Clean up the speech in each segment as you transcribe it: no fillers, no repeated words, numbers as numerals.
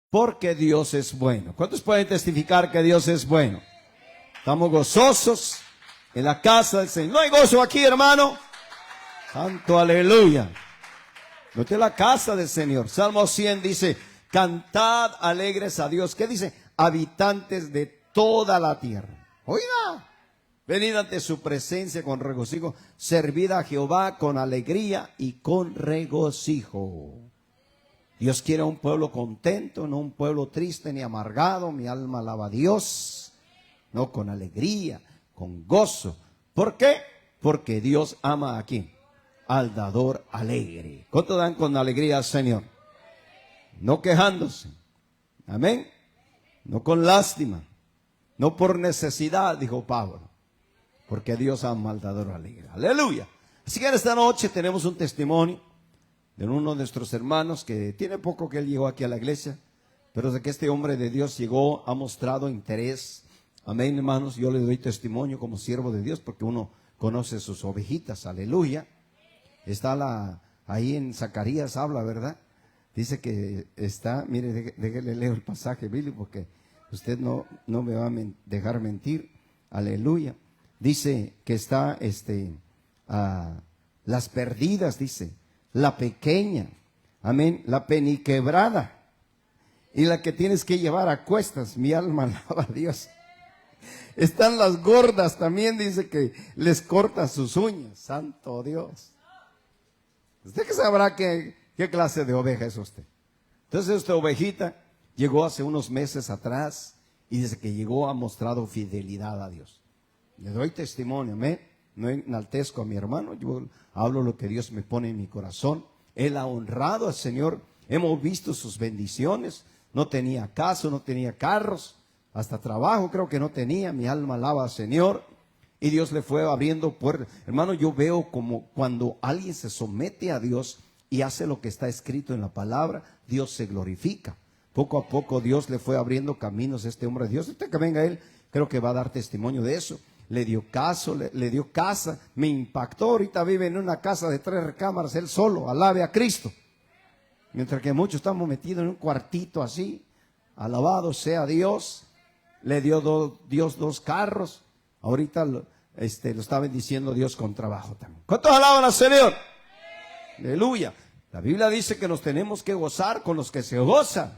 porque Dios es bueno. ¿Cuántos pueden testificar que Dios es bueno? Estamos gozosos en la casa del Señor. ¿No hay gozo aquí, hermano? Santo aleluya. No es la casa del Señor. Salmo 100 dice, cantad alegres a Dios. ¿Qué dice? Habitantes de toda la tierra. Oiga, venid ante su presencia con regocijo. Servid a Jehová con alegría y con regocijo. Dios quiere un pueblo contento, no un pueblo triste ni amargado. Mi alma alaba a Dios. No, con alegría, con gozo. ¿Por qué? Porque Dios ama a quién. Al dador alegre. ¿Cuánto dan con alegría al Señor? No quejándose. Amén. No con lástima. No por necesidad, dijo Pablo. Porque Dios ama al dador alegre. Aleluya. Así que en esta noche tenemos un testimonio de uno de nuestros hermanos que tiene poco que él llegó aquí a la iglesia. Pero de que este hombre de Dios llegó, ha mostrado interés. Amén, hermanos. Yo le doy testimonio como siervo de Dios porque uno conoce sus ovejitas. Aleluya. Está ahí en Zacarías habla, ¿verdad? Dice que está, mire, déjele leo el pasaje, Billy, porque usted no me va a dejar mentir. Aleluya. Dice que está, las perdidas, dice, la pequeña, amén, la peniquebrada y la que tienes que llevar a cuestas. Mi alma alaba a Dios. Están las gordas también, dice que les corta sus uñas. Santo Dios. ¿Usted qué sabrá qué clase de oveja es usted? Entonces esta ovejita llegó hace unos meses atrás y desde que llegó ha mostrado fidelidad a Dios. Le doy testimonio, amén. No enaltezco a mi hermano, yo hablo lo que Dios me pone en mi corazón. Él ha honrado al Señor, hemos visto sus bendiciones. No tenía casa, no tenía carros, hasta trabajo creo que no tenía. Mi alma alaba al Señor. Y Dios le fue abriendo puertas. Hermano, yo veo como cuando alguien se somete a Dios y hace lo que está escrito en la palabra, Dios se glorifica. Poco a poco Dios le fue abriendo caminos a este hombre de Dios. Ahorita que venga él, creo que va a dar testimonio de eso. Le dio caso, le dio casa, me impactó. Ahorita vive en una casa de 3 recámaras, él solo, alabe a Cristo. Mientras que muchos estamos metidos en un cuartito así. Alabado sea Dios. Le dio Dios 2 carros. Ahorita lo está bendiciendo Dios con trabajo también. ¿Cuántos alaban al Señor? Aleluya. La Biblia dice que nos tenemos que gozar con los que se gozan.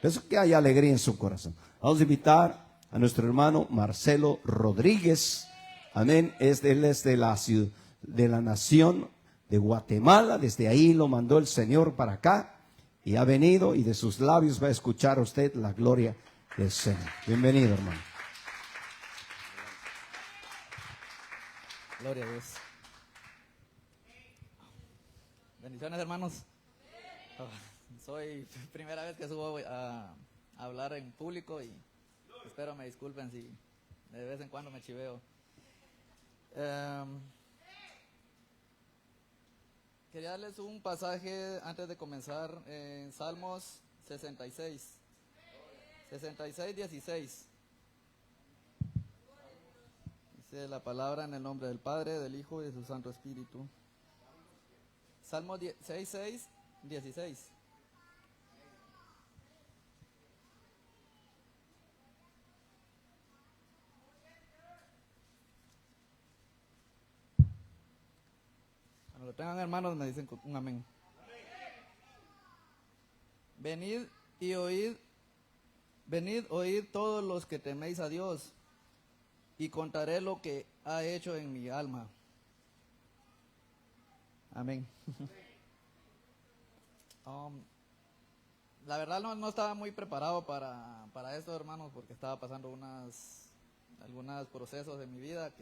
Eso que hay alegría en su corazón. Vamos a invitar a nuestro hermano Marcelo Rodríguez. Amén. Él es de la ciudad, de la nación de Guatemala. Desde ahí lo mandó el Señor para acá. Y ha venido y de sus labios va a escuchar a usted la gloria del Señor. Bienvenido, hermano. Gloria a Dios. Bendiciones, hermanos. Soy primera vez que subo a hablar en público y espero me disculpen si de vez en cuando me chiveo. Quería darles un pasaje antes de comenzar en Salmos 66, 16. Dice la palabra en el nombre del Padre, del Hijo y de su Santo Espíritu. Salmo 16. Cuando lo tengan, hermanos, me dicen un amén. Venid y oíd, oíd todos los que teméis a Dios, y contaré lo que ha hecho en mi alma. Amén. La verdad no estaba muy preparado para esto, hermanos, porque estaba pasando algunos procesos en mi vida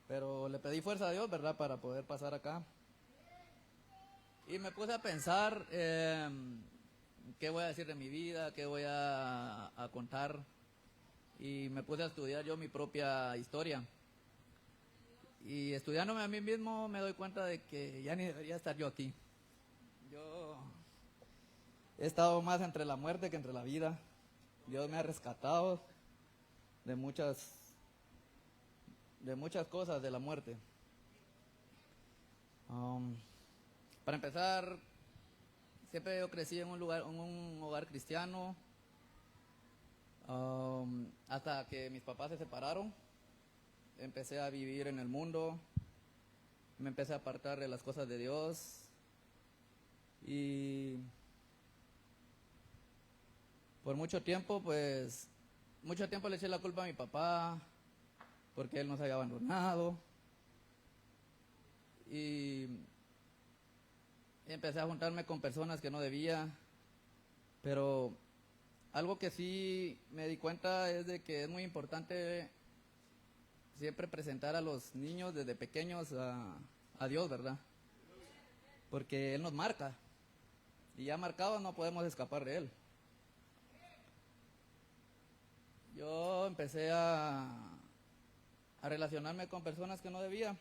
pero le pedí fuerza a Dios, ¿verdad?, para poder pasar acá. Y me puse a pensar qué voy a decir de mi vida, qué voy a contar. Y me puse a estudiar yo mi propia historia. Y estudiándome a mí mismo me doy cuenta de que ya ni debería estar yo aquí. Yo he estado más entre la muerte que entre la vida. Dios me ha rescatado de muchas cosas de la muerte. Para empezar, Siempre yo crecí en un hogar cristiano, hasta que mis papás se separaron. Empecé a vivir en el mundo, me empecé a apartar de las cosas de Dios y por mucho tiempo le eché la culpa a mi papá porque él nos había abandonado y empecé a juntarme con personas que no debía, pero algo que sí me di cuenta es de que es muy importante siempre presentar a los niños desde pequeños a Dios, ¿verdad? Porque Él nos marca y ya marcado no podemos escapar de Él. Yo empecé a relacionarme con personas que no debía,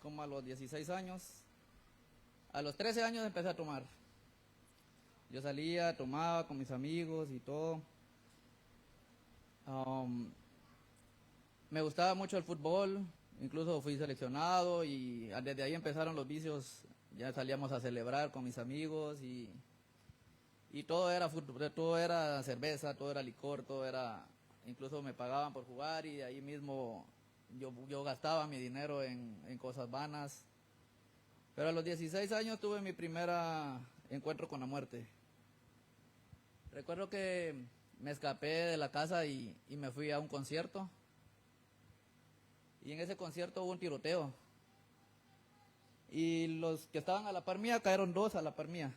como a los 16 años. A los 13 años empecé a tomar. Yo salía, tomaba con mis amigos y todo. Me gustaba mucho el fútbol, incluso fui seleccionado y desde ahí empezaron los vicios. Ya salíamos a celebrar con mis amigos y todo era fútbol, todo era cerveza, todo era licor, todo era, incluso me pagaban por jugar y de ahí mismo yo gastaba mi dinero en cosas vanas. Pero a los 16 años tuve mi primer encuentro con la muerte. Recuerdo que me escapé de la casa y me fui a un concierto. Y en ese concierto hubo un tiroteo. Y los que estaban a la par mía cayeron 2 a la par mía.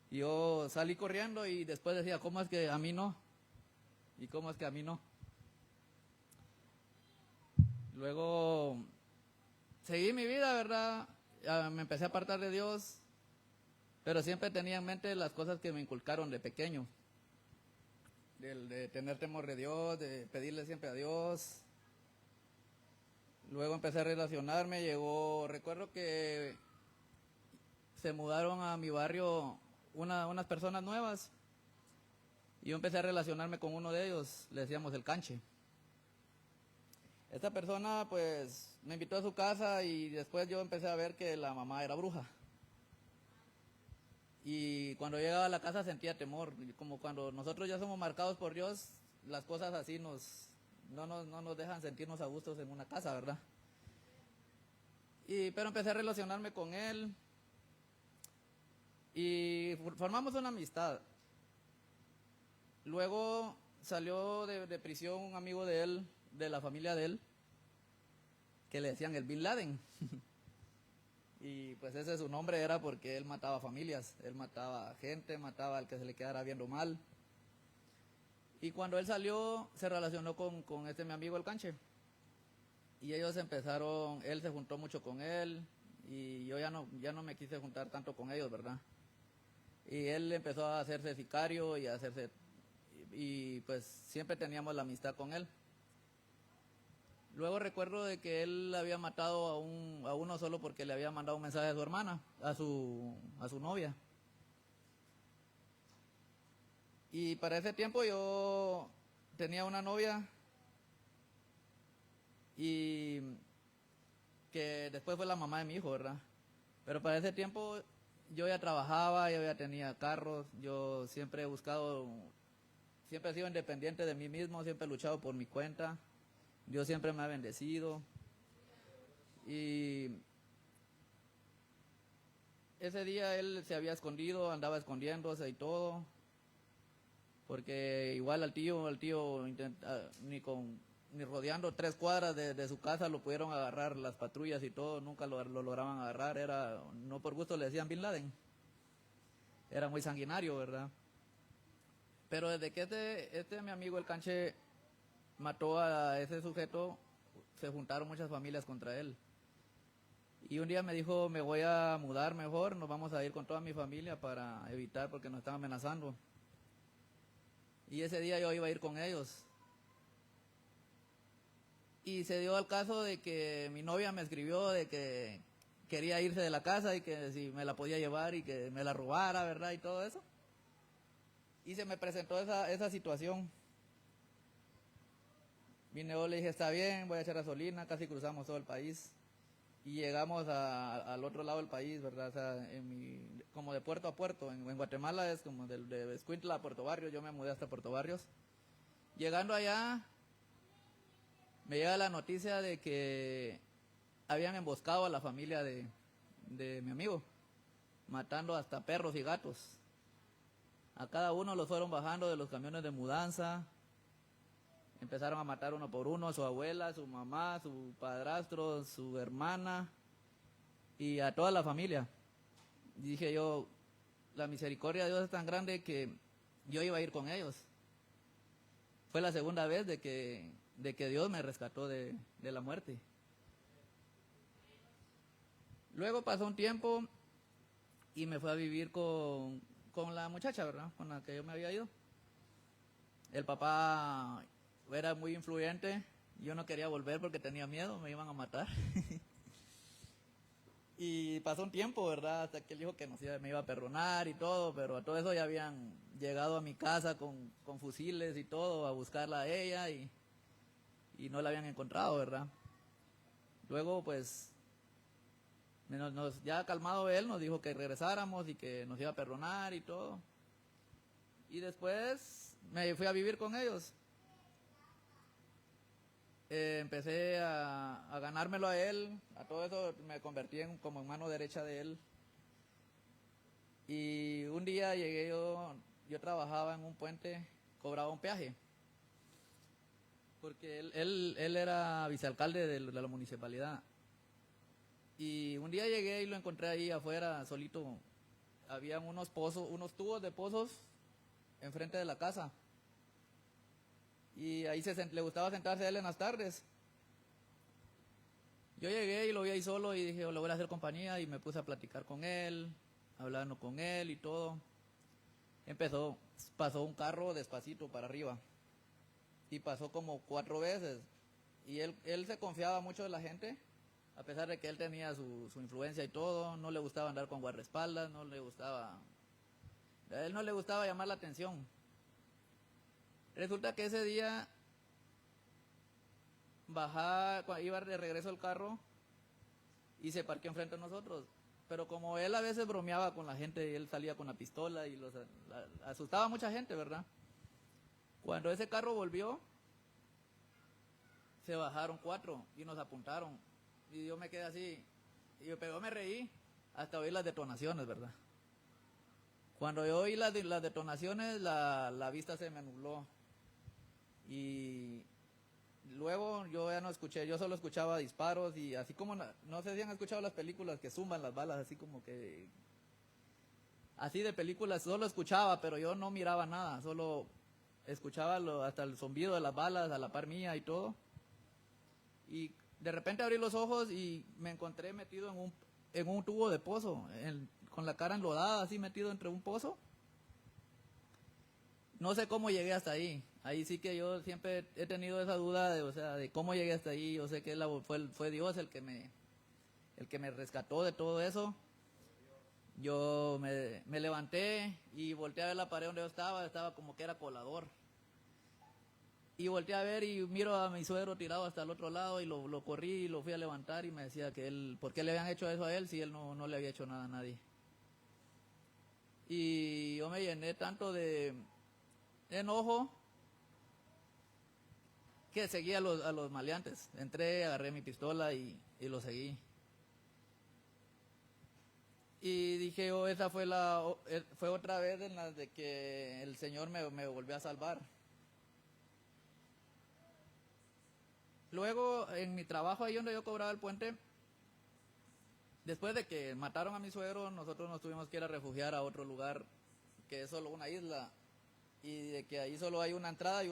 Y yo salí corriendo y después decía, ¿cómo es que a mí no? ¿Y cómo es que a mí no? Luego seguí mi vida, ¿verdad? Me empecé a apartar de Dios, pero siempre tenía en mente las cosas que me inculcaron de pequeño. De tener temor de Dios, de pedirle siempre a Dios. Luego empecé a relacionarme, recuerdo que se mudaron a mi barrio unas personas nuevas y yo empecé a relacionarme con uno de ellos, le decíamos el Canche. Esta persona pues me invitó a su casa y después yo empecé a ver que la mamá era bruja. Y cuando llegaba a la casa sentía temor, como cuando nosotros ya somos marcados por Dios, las cosas así no nos dejan sentirnos a gustos en una casa, ¿verdad? Pero empecé a relacionarme con él y formamos una amistad. Luego salió de prisión un amigo de él, de la familia de él, que le decían el Bin Laden. Y pues ese su nombre era porque él mataba familias, él mataba gente, mataba al que se le quedara viendo mal. Y cuando él salió, se relacionó con mi amigo el Canche. Y ellos él se juntó mucho con él, y yo ya no me quise juntar tanto con ellos, ¿verdad? Y él empezó a hacerse sicario y pues siempre teníamos la amistad con él. Luego recuerdo de que él había matado a uno solo porque le había mandado un mensaje a su hermana, a su novia. Y para ese tiempo yo tenía una novia y que después fue la mamá de mi hijo, ¿verdad? Pero para ese tiempo yo ya trabajaba, yo ya tenía carros, yo siempre siempre he sido independiente de mí mismo, siempre he luchado por mi cuenta. Dios siempre me ha bendecido. Y ese día él se había escondido, andaba escondiéndose y todo. Porque igual al tío ni rodeando 3 cuadras de su casa lo pudieron agarrar las patrullas y todo, nunca lo lograban agarrar. No por gusto le decían Bin Laden. Era muy sanguinario, ¿verdad? Pero desde que mi amigo el Canche mató a ese sujeto, se juntaron muchas familias contra él. Y un día me dijo, me voy a mudar mejor, nos vamos a ir con toda mi familia para evitar, porque nos están amenazando. Y ese día yo iba a ir con ellos. Y se dio el caso de que mi novia me escribió de que quería irse de la casa y que si me la podía llevar y que me la robara, ¿verdad? Y todo eso. Y se me presentó esa situación. Vine yo, le dije, está bien, voy a echar gasolina, casi cruzamos todo el país. y llegamos al otro lado del país, ¿verdad? O sea, como de puerto a puerto. En Guatemala es como de Escuintla a Puerto Barrios, yo me mudé hasta Puerto Barrios. Llegando allá, me llega la noticia de que habían emboscado a la familia de mi amigo, matando hasta perros y gatos. A cada uno los fueron bajando de los camiones de mudanza, empezaron a matar uno por uno, a su abuela, su mamá, su padrastro, su hermana y a toda la familia. Y dije yo, la misericordia de Dios es tan grande que yo iba a ir con ellos. Fue la segunda vez de que Dios me rescató de la muerte. Luego pasó un tiempo y me fui a vivir con la muchacha, ¿verdad? Con la que yo me había ido. El papá era muy influyente, yo no quería volver porque tenía miedo, me iban a matar. Y pasó un tiempo, ¿verdad? Hasta que él dijo que me iba a perdonar y todo, pero a todo eso ya habían llegado a mi casa con fusiles y todo a buscarla a ella y no la habían encontrado, ¿verdad? Luego, pues, ya calmado él, nos dijo que regresáramos y que nos iba a perdonar y todo. Y después me fui a vivir con ellos. Empecé a ganármelo a él, a todo eso me convertí como en mano derecha de él. Y un día llegué yo trabajaba en un puente, cobraba un peaje, porque él era vicealcalde de la municipalidad. Y un día llegué y lo encontré ahí afuera, solito. Habían unos tubos de pozos enfrente de la casa. Y ahí le gustaba sentarse a él en las tardes. Yo llegué y lo vi ahí solo y dije, le voy a hacer compañía y me puse a platicar con él, hablando con él y todo. Pasó un carro despacito para arriba y pasó como 4 veces. Y él se confiaba mucho de la gente, a pesar de que él tenía su influencia y todo. No le gustaba andar con guardaespaldas, a él no le gustaba llamar la atención. Resulta que ese día iba de regreso al carro y se parqueó enfrente de nosotros. Pero como él a veces bromeaba con la gente, él salía con la pistola y asustaba a mucha gente, ¿verdad? Cuando ese carro volvió, se bajaron 4 y nos apuntaron. Y yo me quedé así, pero yo me reí hasta oír las detonaciones, ¿verdad? Cuando yo oí las detonaciones, la vista se me nubló. Y luego yo ya no escuché, yo solo escuchaba disparos y así como, no sé si han escuchado las películas que zumban las balas, así como que, así de películas, solo escuchaba, pero yo no miraba nada, solo escuchaba hasta el zumbido de las balas a la par mía y todo. Y de repente abrí los ojos y me encontré metido en un tubo de pozo, con la cara enlodada, así metido entre un pozo. No sé cómo llegué hasta ahí. Ahí sí que yo siempre he tenido esa duda de cómo llegué hasta ahí. Yo sé que fue Dios el que me rescató de todo eso. Yo me levanté y volteé a ver la pared donde yo estaba como que era colador. Y volteé a ver y miro a mi suegro tirado hasta el otro lado y lo corrí y lo fui a levantar y me decía que ¿por qué le habían hecho eso a él si él no le había hecho nada a nadie? Y yo me llené tanto de enojo que seguí a los maleantes. Entré, agarré mi pistola y lo seguí. Y dije, esa fue otra vez en la de que el Señor me volvió a salvar. Luego, en mi trabajo ahí donde yo cobraba el puente, después de que mataron a mi suegro, nosotros nos tuvimos que ir a refugiar a otro lugar que es solo una isla. Y de que ahí solo hay una entrada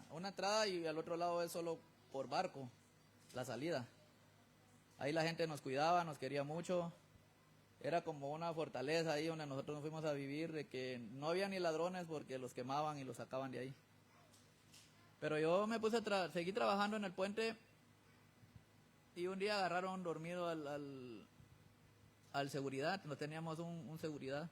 una entrada y al otro lado es solo por barco, la salida. Ahí la gente nos cuidaba, nos quería mucho. Era como una fortaleza ahí donde nosotros nos fuimos a vivir, de que no había ni ladrones porque los quemaban y los sacaban de ahí. Pero yo me puse seguí trabajando en el puente y un día agarraron dormido al seguridad, no teníamos un seguridad.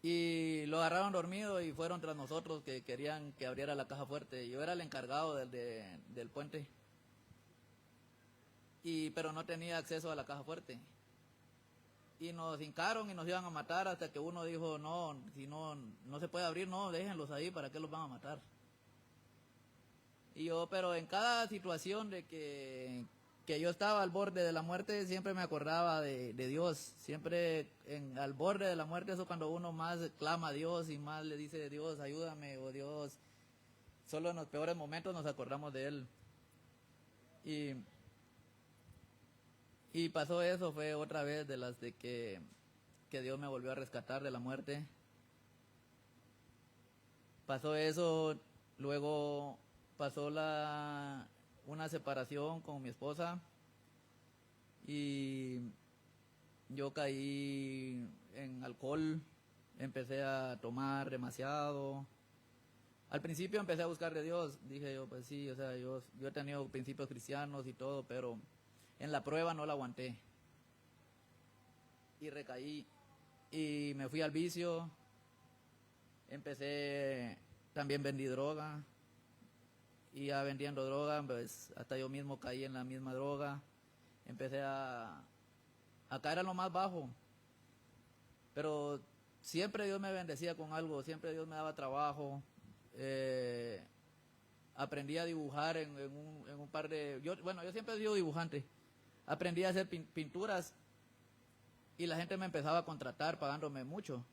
Y lo agarraron dormido y fueron tras nosotros que querían que abriera la caja fuerte. Yo era el encargado del puente. pero no tenía acceso a la caja fuerte. Y nos hincaron y nos iban a matar hasta que uno dijo, no, si no se puede abrir, no, déjenlos ahí, ¿para qué los van a matar? Y yo, pero en cada situación de que yo estaba al borde de la muerte, siempre me acordaba de Dios. Siempre al borde de la muerte, eso cuando uno más clama a Dios y más le dice, Dios, ayúdame, o Dios, solo en los peores momentos nos acordamos de Él. Y pasó eso, fue otra vez de las de que Dios me volvió a rescatar de la muerte. Pasó eso, luego pasó una separación con mi esposa y yo caí en alcohol, empecé a tomar demasiado. Al principio empecé a buscar de Dios, dije yo, pues sí, o sea, yo he tenido principios cristianos y todo, pero en la prueba no la aguanté. Y recaí y me fui al vicio, también vendí droga. Y ya vendiendo droga, pues hasta yo mismo caí en la misma droga. Empecé a caer a lo más bajo. Pero siempre Dios me bendecía con algo, siempre Dios me daba trabajo. Aprendí a dibujar en un par de... Yo siempre he sido dibujante. Aprendí a hacer pinturas y la gente me empezaba a contratar pagándome mucho.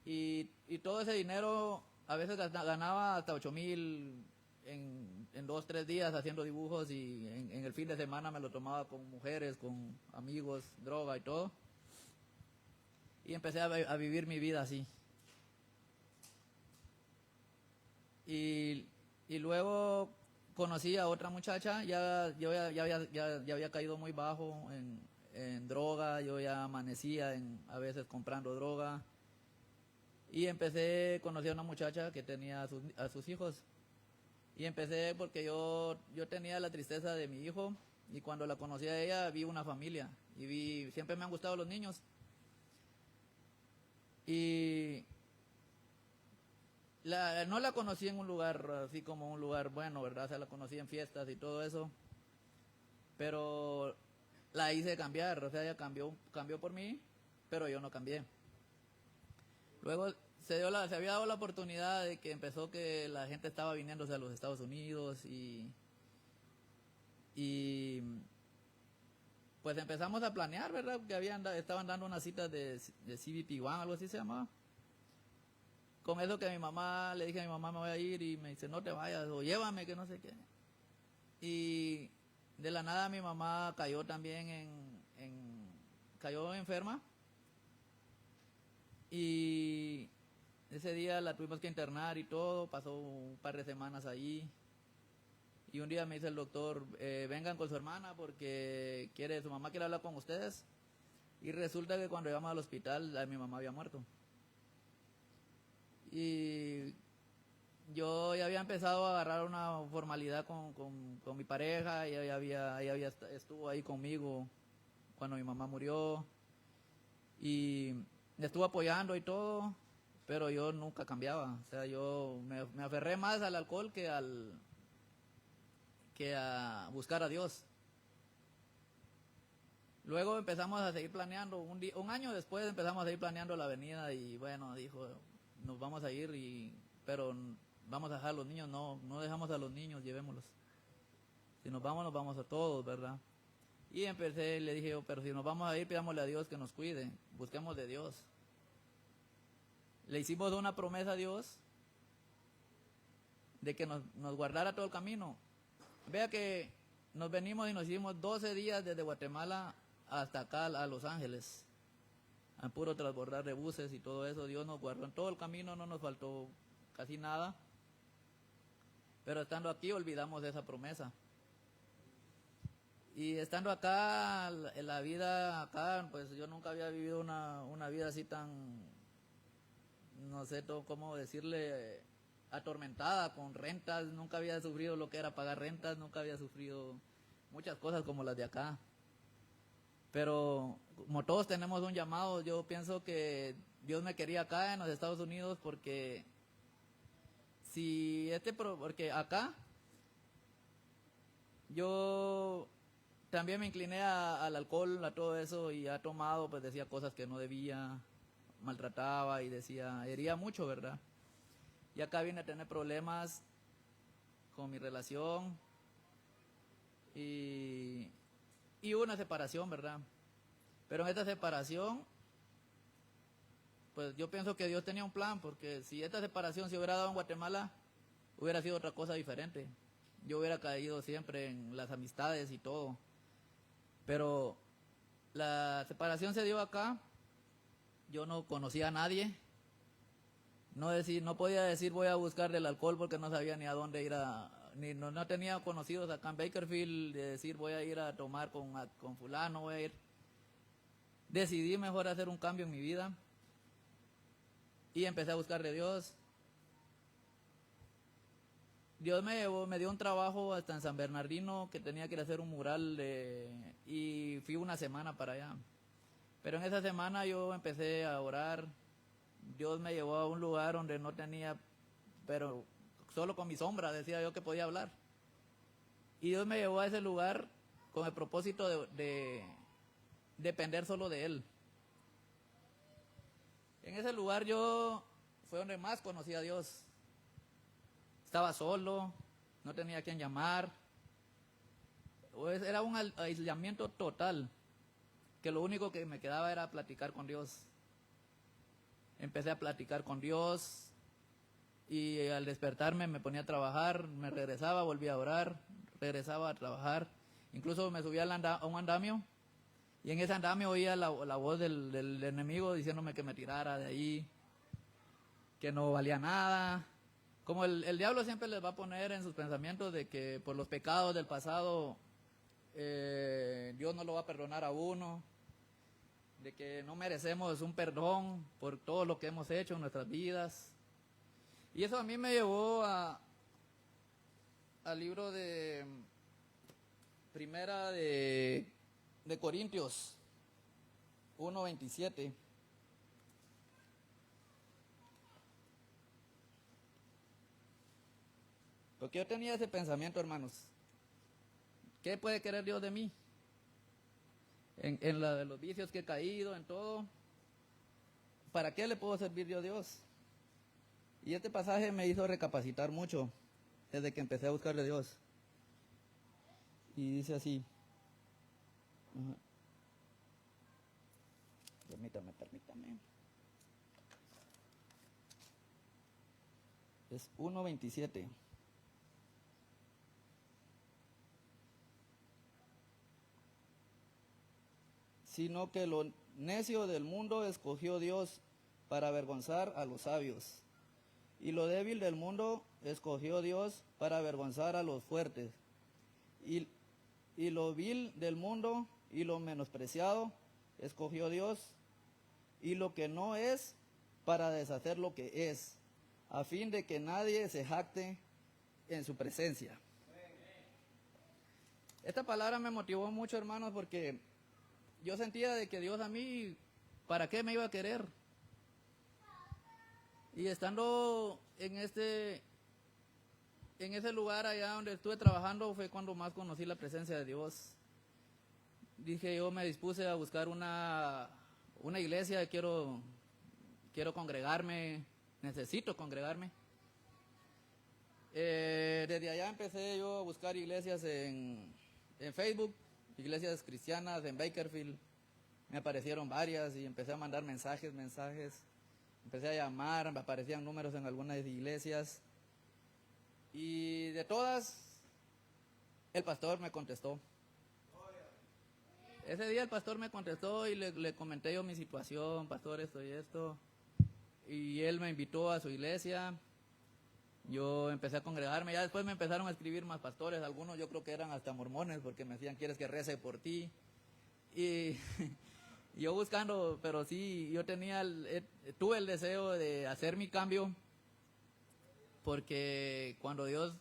Y todo ese dinero... A veces ganaba hasta 8,000 en 2, 3 días haciendo dibujos y en el fin de semana me lo tomaba con mujeres, con amigos, droga y todo. Y empecé a vivir mi vida así. Y luego conocí a otra muchacha, ya había caído muy bajo en droga, yo ya amanecía a veces comprando droga. Y conocí a una muchacha que tenía a sus hijos. Y empecé porque yo tenía la tristeza de mi hijo. Y cuando la conocí a ella, vi una familia. Siempre me han gustado los niños. Y no la conocí en un lugar así como un lugar bueno, ¿verdad? O sea, la conocí en fiestas y todo eso. Pero la hice cambiar. O sea, ella cambió por mí, pero yo no cambié. Luego se había dado la oportunidad de que empezó que la gente estaba viniéndose a los Estados Unidos y pues empezamos a planear, ¿verdad? Que estaban dando unas citas de CBP One, algo así se llamaba. Con eso que le dije a mi mamá, me voy a ir, y me dice, no te vayas, o llévame, que no sé qué. Y de la nada mi mamá cayó también cayó enferma. Y ese día la tuvimos que internar y todo, pasó un par de semanas ahí. Y un día me dice el doctor, vengan con su hermana porque su mamá quiere hablar con ustedes. Y resulta que cuando llegamos al hospital, mi mamá había muerto. Y yo ya había empezado a agarrar una formalidad con mi pareja, y ella estuvo ahí conmigo cuando mi mamá murió. Y me estuvo apoyando y todo, pero yo nunca cambiaba. O sea, yo me aferré más al alcohol que a buscar a Dios. Luego empezamos a seguir planeando, un año después empezamos a seguir planeando la venida, y bueno, dijo, nos vamos a ir, pero vamos a dejar a los niños, no dejamos a los niños, llevémoslos. Si nos vamos a todos, ¿verdad? Y le dije yo, pero si nos vamos a ir, pidámosle a Dios que nos cuide, busquemos de Dios. Le hicimos una promesa a Dios de que nos guardara todo el camino. Vea que nos venimos y nos hicimos 12 días desde Guatemala hasta acá a Los Ángeles, a puro transbordar de buses y todo eso. Dios nos guardó en todo el camino, no nos faltó casi nada, pero estando aquí olvidamos esa promesa. Y estando acá, en la vida acá, pues yo nunca había vivido una vida así tan, no sé cómo decirle, atormentada con rentas. Nunca había sufrido lo que era pagar rentas, nunca había sufrido muchas cosas como las de acá. Pero como todos tenemos un llamado, yo pienso que Dios me quería acá en los Estados Unidos porque porque acá yo también me incliné al alcohol, a todo eso, y ha tomado, pues decía cosas que no debía, maltrataba y decía, hería mucho, ¿verdad? Y acá vine a tener problemas con mi relación y hubo una separación, ¿verdad? Pero en esta separación, pues yo pienso que Dios tenía un plan, porque si esta separación se hubiera dado en Guatemala, hubiera sido otra cosa diferente. Yo hubiera caído siempre en las amistades y todo. Pero la separación se dio acá, yo no conocía a nadie, no podía decir voy a buscar el alcohol porque no sabía ni a dónde ir no tenía conocidos acá en Bakersfield, de decir voy a ir a tomar con fulano, voy a ir. Decidí mejor hacer un cambio en mi vida y empecé a buscar de Dios. Dios me dio un trabajo hasta en San Bernardino que tenía que ir a hacer un mural y fui una semana para allá. Pero en esa semana yo empecé a orar. Dios me llevó a un lugar donde no tenía, pero solo con mi sombra decía yo que podía hablar. Y Dios me llevó a ese lugar con el propósito de depender solo de Él. En ese lugar fue donde más conocí a Dios. Estaba solo, no tenía a quien llamar. Era un aislamiento total, que lo único que me quedaba era platicar con Dios. Empecé a platicar con Dios y al despertarme me ponía a trabajar, me regresaba, volvía a orar, regresaba a trabajar. Incluso me subía a un andamio y en ese andamio oía la voz del enemigo diciéndome que me tirara de ahí, que no valía nada. Como el diablo siempre les va a poner en sus pensamientos de que por los pecados del pasado Dios no lo va a perdonar a uno, de que no merecemos un perdón por todo lo que hemos hecho en nuestras vidas. Y eso a mí me llevó al libro de Primera de Corintios 1:27. Porque yo tenía ese pensamiento, hermanos. ¿Qué puede querer Dios de mí? En los vicios que he caído, en todo. ¿Para qué le puedo servir yo a Dios? Y este pasaje me hizo recapacitar mucho desde que empecé a buscarle a Dios. Y dice así. Permítame. Es 1:27. Sino que lo necio del mundo escogió Dios para avergonzar a los sabios. Y lo débil del mundo escogió Dios para avergonzar a los fuertes. Y lo vil del mundo y lo menospreciado escogió Dios. Y lo que no es para deshacer lo que es, a fin de que nadie se jacte en su presencia. Esta palabra me motivó mucho, hermanos, porque yo sentía de que Dios a mí, ¿para qué me iba a querer? Y estando en ese lugar allá donde estuve trabajando fue cuando más conocí la presencia de Dios. Dije, yo me dispuse a buscar una iglesia, quiero congregarme, necesito congregarme. Desde allá empecé yo a buscar iglesias en Facebook, iglesias cristianas en Bakersfield. Me aparecieron varias y empecé a mandar mensajes. Empecé a llamar, me aparecían números en algunas iglesias. Y de todas, el pastor me contestó. Ese día el pastor me contestó y le comenté yo mi situación, pastor, esto y esto. Y él me invitó a su iglesia. Yo empecé a congregarme, ya después me empezaron a escribir más pastores, algunos yo creo que eran hasta mormones, porque me decían, ¿quieres que rece por ti? Y yo buscando, pero sí, yo tuve el deseo de hacer mi cambio, porque cuando Dios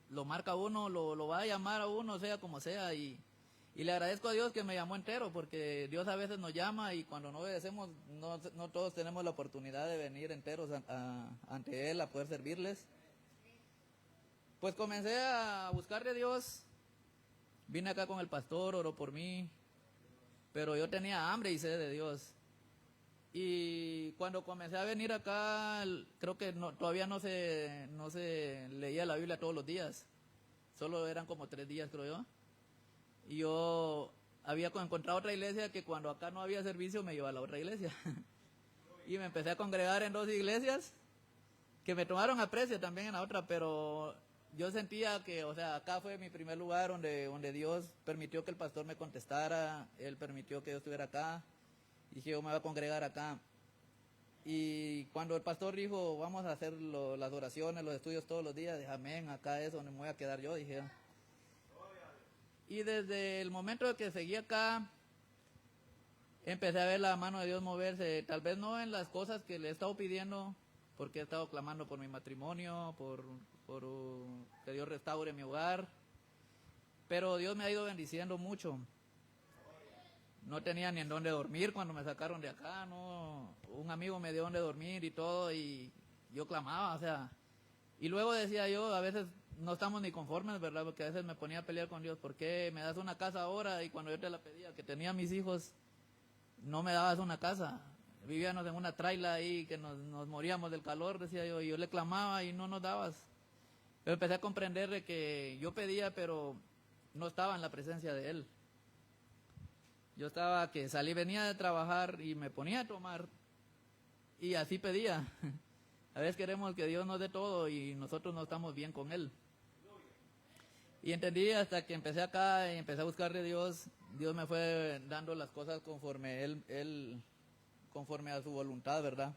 lo marca a uno, lo va a llamar a uno, sea como sea, y le agradezco a Dios que me llamó entero, porque Dios a veces nos llama y cuando no obedecemos, no todos tenemos la oportunidad de venir enteros ante Él a poder servirles. Pues comencé a buscar de Dios vine acá con el pastor, oró por mí, pero yo tenía hambre y sed de Dios. Y cuando comencé a venir acá, creo que todavía no se leía la Biblia todos los días. Solo eran como 3 días, creo yo. Y yo había encontrado otra iglesia que cuando acá no había servicio me llevaba a la otra iglesia. Y me empecé a congregar en 2 iglesias que me tomaron aprecio también en la otra, pero yo sentía que, o sea, acá fue mi primer lugar donde Dios permitió que el pastor me contestara, Él permitió que yo estuviera acá. Dije, yo me voy a congregar acá. Y cuando el pastor dijo, vamos a hacer las oraciones, los estudios todos los días, dije, amén, acá es donde me voy a quedar yo, dije. Y desde el momento de que seguí acá, empecé a ver la mano de Dios moverse, tal vez no en las cosas que le he estado pidiendo, porque he estado clamando por mi matrimonio, por que Dios restaure mi hogar, pero Dios me ha ido bendiciendo mucho. No tenía ni en dónde dormir cuando me sacaron de acá, no, un amigo me dio donde dormir y todo, y yo clamaba, o sea, y luego decía yo, a veces no estamos ni conformes, ¿verdad? Porque a veces me ponía a pelear con Dios, ¿por qué me das una casa ahora? Y cuando yo te la pedía, que tenía mis hijos, no me dabas una casa, vivíamos en una traila ahí, que nos moríamos del calor, decía yo, y yo le clamaba y no nos dabas. Pero empecé a comprender de que yo pedía, pero no estaba en la presencia de Él. Yo estaba que salí, venía de trabajar y me ponía a tomar y así pedía. A veces queremos que Dios nos dé todo y nosotros no estamos bien con Él. Y entendí hasta que empecé acá y empecé a buscar de Dios, Dios me fue dando las cosas conforme Él conforme a su voluntad, ¿verdad?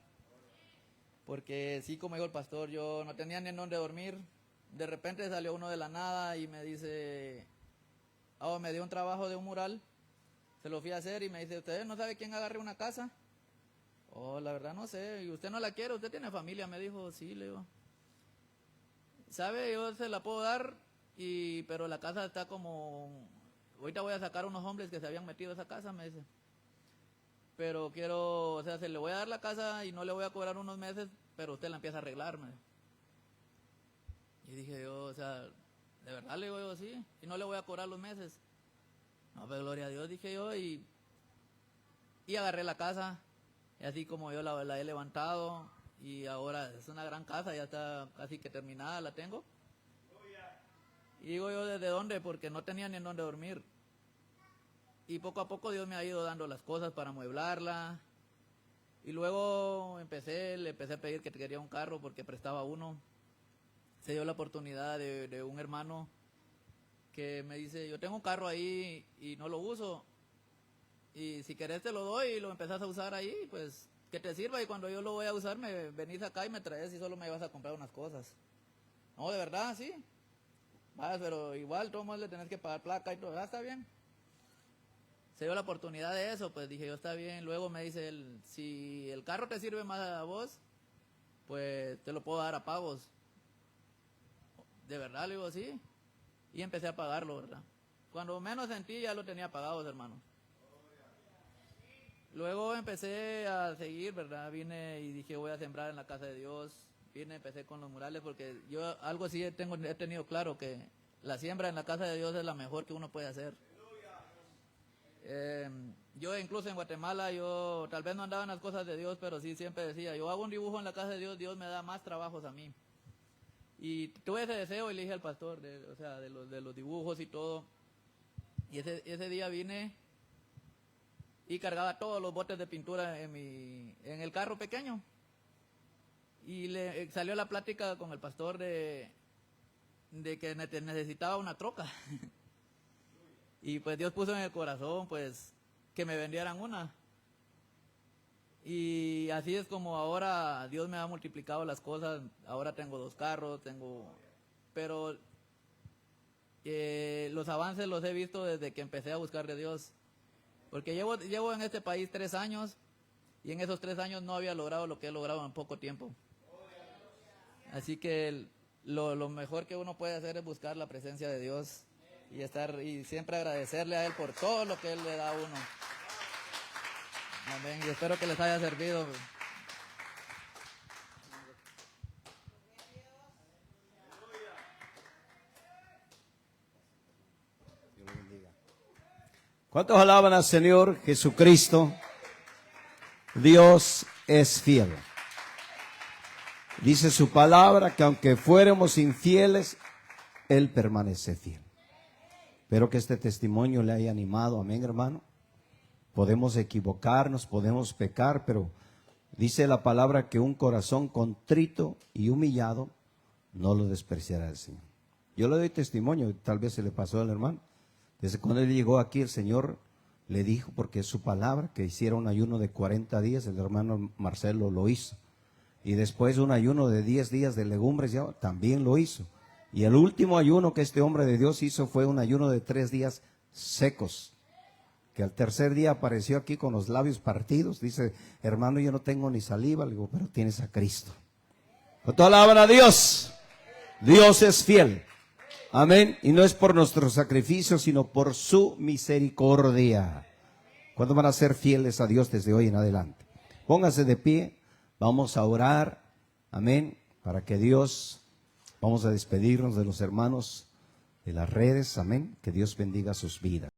Porque sí, como dijo el pastor, yo no tenía ni en dónde dormir. De repente salió uno de la nada y me dice, me dio un trabajo de un mural. Se lo fui a hacer y me dice, ¿usted no sabe quién agarre una casa? La verdad no sé. ¿Y usted no la quiere? ¿Usted tiene familia? Me dijo, sí, le digo. ¿Sabe? Yo se la puedo dar, pero la casa está como... Ahorita voy a sacar unos hombres que se habían metido a esa casa, me dice. Pero quiero, o sea, se le voy a dar la casa y no le voy a cobrar unos meses, pero usted la empieza a arreglar, me dijo. Y dije yo, o sea, ¿de verdad? Le digo yo, sí. Y no le voy a cobrar los meses. No, pero gloria a Dios, dije yo, y agarré la casa, y así como yo la he levantado, y ahora es una gran casa, ya está casi que terminada, la tengo. Y digo yo, ¿desde dónde? Porque no tenía ni en dónde dormir. Y poco a poco Dios me ha ido dando las cosas para amueblarla, y luego le empecé a pedir que quería un carro porque prestaba uno. Se dio la oportunidad de un hermano que me dice, yo tengo un carro ahí y no lo uso, y si querés te lo doy y lo empezás a usar ahí, pues que te sirva, y cuando yo lo voy a usar me venís acá y me traes y solo me vas a comprar unas cosas. No, de verdad, sí. Pero igual, todo mundo le tenés que pagar placa y todo, está bien. Se dio la oportunidad de eso, pues dije yo, está bien. Luego me dice él, si el carro te sirve más a vos, pues te lo puedo dar a pagos. De verdad, le digo, sí. Y empecé a pagarlo, ¿verdad? Cuando menos sentí ya lo tenía pagado, hermano. Luego empecé a seguir, ¿verdad? Vine y dije, voy a sembrar en la casa de Dios. Empecé con los murales porque yo algo sí he tenido claro, que la siembra en la casa de Dios es la mejor que uno puede hacer. Yo incluso en Guatemala, yo tal vez no andaba en las cosas de Dios, pero sí siempre decía, yo hago un dibujo en la casa de Dios, Dios me da más trabajos a mí. Y tuve ese deseo y le dije al pastor, de los dibujos y todo. Y ese día vine y cargaba todos los botes de pintura en el carro pequeño. Y le salió la plática con el pastor de que necesitaba una troca. Y pues Dios puso en el corazón, pues, que me vendieran una. Y así es como ahora Dios me ha multiplicado las cosas. Ahora tengo 2 carros, pero los avances los he visto desde que empecé a buscar de Dios. Porque llevo en este país 3 años y en esos 3 años no había logrado lo que he logrado en poco tiempo. Así que lo mejor que uno puede hacer es buscar la presencia de Dios y siempre agradecerle a Él por todo lo que Él le da a uno. Amén. Y espero que les haya servido. Dios lo bendiga. ¿Cuántos alaban al Señor Jesucristo? Dios es fiel. Dice su palabra que aunque fuéramos infieles, Él permanece fiel. Espero que este testimonio le haya animado, amén, hermano. Podemos equivocarnos, podemos pecar, pero dice la palabra que un corazón contrito y humillado no lo despreciará el Señor. Yo le doy testimonio, tal vez se le pasó al hermano. Desde cuando él llegó aquí, el Señor le dijo, porque es su palabra, que hiciera un ayuno de 40 días, el hermano Marcelo lo hizo. Y después un ayuno de 10 días de legumbres, ya también lo hizo. Y el último ayuno que este hombre de Dios hizo fue un ayuno de 3 días secos. Que al tercer día apareció aquí con los labios partidos. Dice, hermano, yo no tengo ni saliva. Le digo, pero tienes a Cristo. ¿Cuánto alaban a Dios? Dios es fiel. Amén. Y no es por nuestros sacrificios, sino por su misericordia. ¿Cuándo van a ser fieles a Dios desde hoy en adelante? Póngase de pie. Vamos a orar. Amén. Para que Dios, vamos a despedirnos de los hermanos de las redes. Amén. Que Dios bendiga sus vidas.